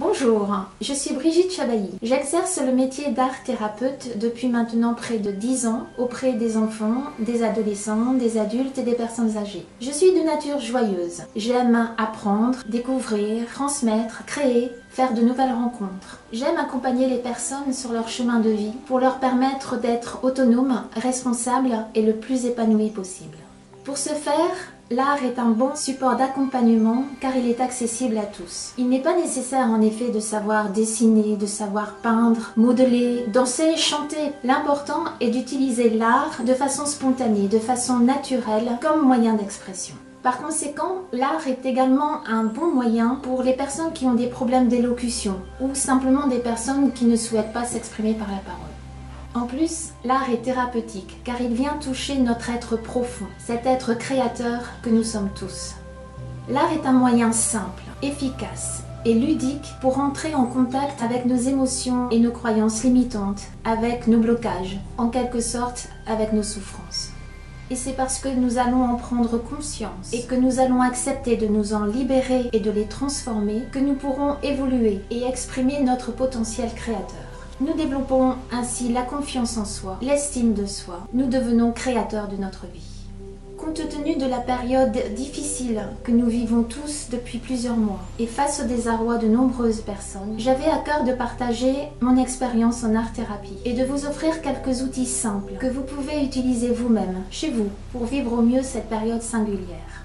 Bonjour, je suis Brigitte Chabailly. J'exerce le métier d'art thérapeute depuis maintenant près de 10 ans auprès des enfants, des adolescents, des adultes et des personnes âgées. Je suis de nature joyeuse. J'aime apprendre, découvrir, transmettre, créer, faire de nouvelles rencontres. J'aime accompagner les personnes sur leur chemin de vie pour leur permettre d'être autonomes, responsables et le plus épanouis possible. Pour ce faire, l'art est un bon support d'accompagnement car il est accessible à tous. Il n'est pas nécessaire en effet de savoir dessiner, de savoir peindre, modeler, danser, chanter. L'important est d'utiliser l'art de façon spontanée, de façon naturelle comme moyen d'expression. Par conséquent, l'art est également un bon moyen pour les personnes qui ont des problèmes d'élocution ou simplement des personnes qui ne souhaitent pas s'exprimer par la parole. En plus, l'art est thérapeutique car il vient toucher notre être profond, cet être créateur que nous sommes tous. L'art est un moyen simple, efficace et ludique pour entrer en contact avec nos émotions et nos croyances limitantes, avec nos blocages, en quelque sorte avec nos souffrances. Et c'est parce que nous allons en prendre conscience et que nous allons accepter de nous en libérer et de les transformer que nous pourrons évoluer et exprimer notre potentiel créateur. Nous développons ainsi la confiance en soi, l'estime de soi. Nous devenons créateurs de notre vie. Compte tenu de la période difficile que nous vivons tous depuis plusieurs mois et face au désarroi de nombreuses personnes, j'avais à cœur de partager mon expérience en art-thérapie et de vous offrir quelques outils simples que vous pouvez utiliser vous-même, chez vous, pour vivre au mieux cette période singulière.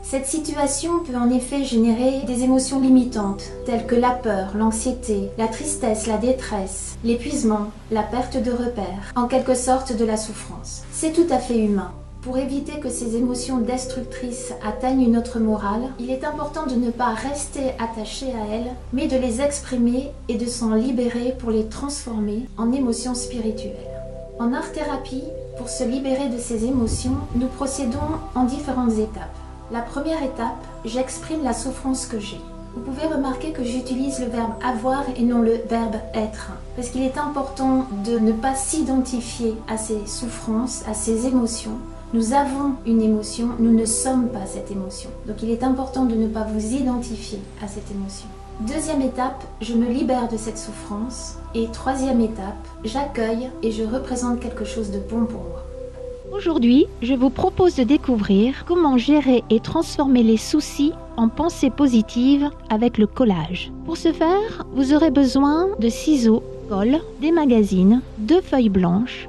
Cette situation peut en effet générer des émotions limitantes, telles que la peur, l'anxiété, la tristesse, la détresse, l'épuisement, la perte de repères, en quelque sorte de la souffrance. C'est tout à fait humain. Pour éviter que ces émotions destructrices atteignent notre morale, il est important de ne pas rester attaché à elles, mais de les exprimer et de s'en libérer pour les transformer en émotions spirituelles. En art-thérapie, pour se libérer de ces émotions, nous procédons en différentes étapes. La première étape, j'exprime la souffrance que j'ai. Vous pouvez remarquer que j'utilise le verbe avoir et non le verbe être. Parce qu'il est important de ne pas s'identifier à ces souffrances, à ces émotions. Nous avons une émotion, nous ne sommes pas cette émotion. Donc il est important de ne pas vous identifier à cette émotion. Deuxième étape, je me libère de cette souffrance. Et troisième étape, j'accueille et je représente quelque chose de bon pour moi. Aujourd'hui, je vous propose de découvrir comment gérer et transformer les soucis en pensées positives avec le collage. Pour ce faire, vous aurez besoin de ciseaux, colle, des magazines, 2 feuilles blanches.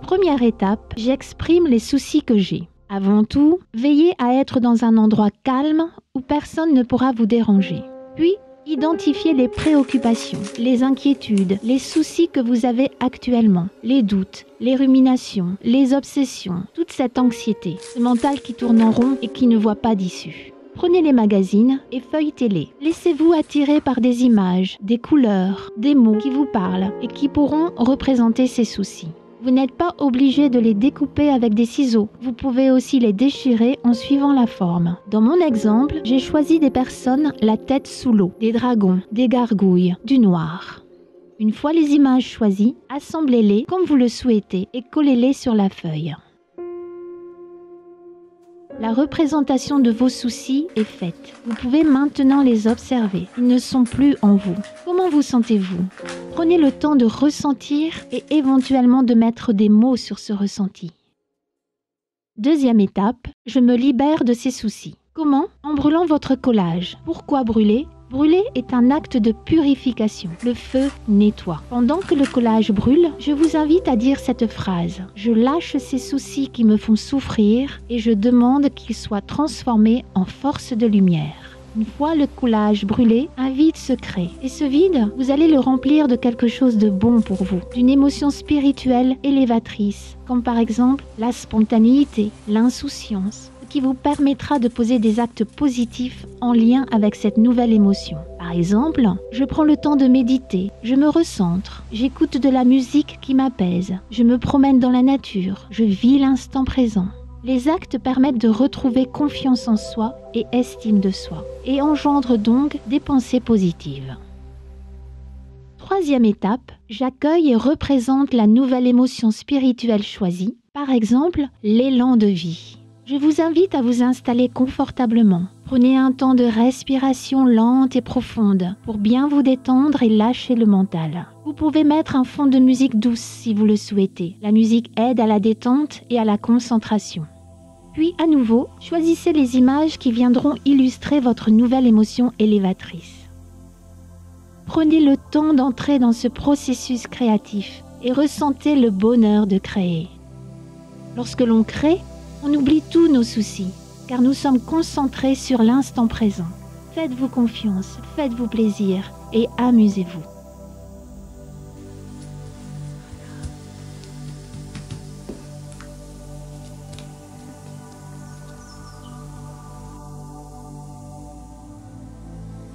Première étape, j'exprime les soucis que j'ai. Avant tout, veillez à être dans un endroit calme où personne ne pourra vous déranger. Puis, identifiez les préoccupations, les inquiétudes, les soucis que vous avez actuellement, les doutes, les ruminations, les obsessions, toute cette anxiété, ce mental qui tourne en rond et qui ne voit pas d'issue. Prenez les magazines et feuilletez-les. Laissez-vous attirer par des images, des couleurs, des mots qui vous parlent et qui pourront représenter ces soucis. Vous n'êtes pas obligé de les découper avec des ciseaux. Vous pouvez aussi les déchirer en suivant la forme. Dans mon exemple, j'ai choisi des personnes la tête sous l'eau, des dragons, des gargouilles, du noir. Une fois les images choisies, assemblez-les comme vous le souhaitez et collez-les sur la feuille. La représentation de vos soucis est faite. Vous pouvez maintenant les observer. Ils ne sont plus en vous. Comment vous sentez-vous ? Prenez le temps de ressentir et éventuellement de mettre des mots sur ce ressenti. Deuxième étape, je me libère de ces soucis. Comment ? En brûlant votre collage. Pourquoi brûler ? Brûler est un acte de purification. Le feu nettoie. Pendant que le collage brûle, je vous invite à dire cette phrase. Je lâche ces soucis qui me font souffrir et je demande qu'ils soient transformés en force de lumière. Une fois le collage brûlé, un vide se crée. Et ce vide, vous allez le remplir de quelque chose de bon pour vous, d'une émotion spirituelle élévatrice, comme par exemple la spontanéité, l'insouciance, qui vous permettra de poser des actes positifs en lien avec cette nouvelle émotion. Par exemple, je prends le temps de méditer, je me recentre, j'écoute de la musique qui m'apaise, je me promène dans la nature, je vis l'instant présent. Les actes permettent de retrouver confiance en soi et estime de soi, et engendrent donc des pensées positives. Troisième étape, j'accueille et représente la nouvelle émotion spirituelle choisie, par exemple l'élan de vie. Je vous invite à vous installer confortablement. Prenez un temps de respiration lente et profonde pour bien vous détendre et lâcher le mental. Vous pouvez mettre un fond de musique douce si vous le souhaitez. La musique aide à la détente et à la concentration. Puis à nouveau, choisissez les images qui viendront illustrer votre nouvelle émotion élévatrice. Prenez le temps d'entrer dans ce processus créatif et ressentez le bonheur de créer. Lorsque l'on crée, on oublie tous nos soucis, car nous sommes concentrés sur l'instant présent. Faites-vous confiance, faites-vous plaisir et amusez-vous.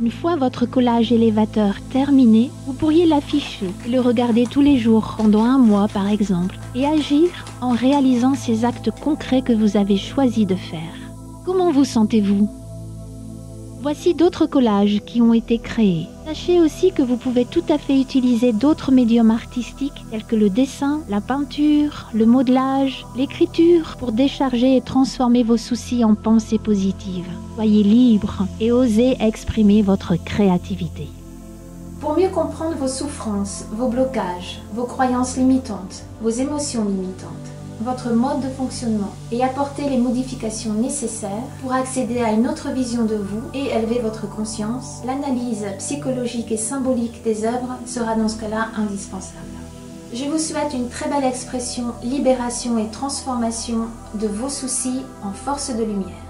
Une fois votre collage élévateur terminé, vous pourriez l'afficher et le regarder tous les jours pendant un mois par exemple et agir en réalisant ces actes concrets que vous avez choisi de faire. Comment vous sentez-vous ? Voici d'autres collages qui ont été créés. Sachez aussi que vous pouvez tout à fait utiliser d'autres médiums artistiques tels que le dessin, la peinture, le modelage, l'écriture pour décharger et transformer vos soucis en pensées positives. Soyez libre et osez exprimer votre créativité. Pour mieux comprendre vos souffrances, vos blocages, vos croyances limitantes, vos émotions limitantes, votre mode de fonctionnement et apporter les modifications nécessaires pour accéder à une autre vision de vous et élever votre conscience, l'analyse psychologique et symbolique des œuvres sera dans ce cas-là indispensable. Je vous souhaite une très belle expression, libération et transformation de vos soucis en force de lumière.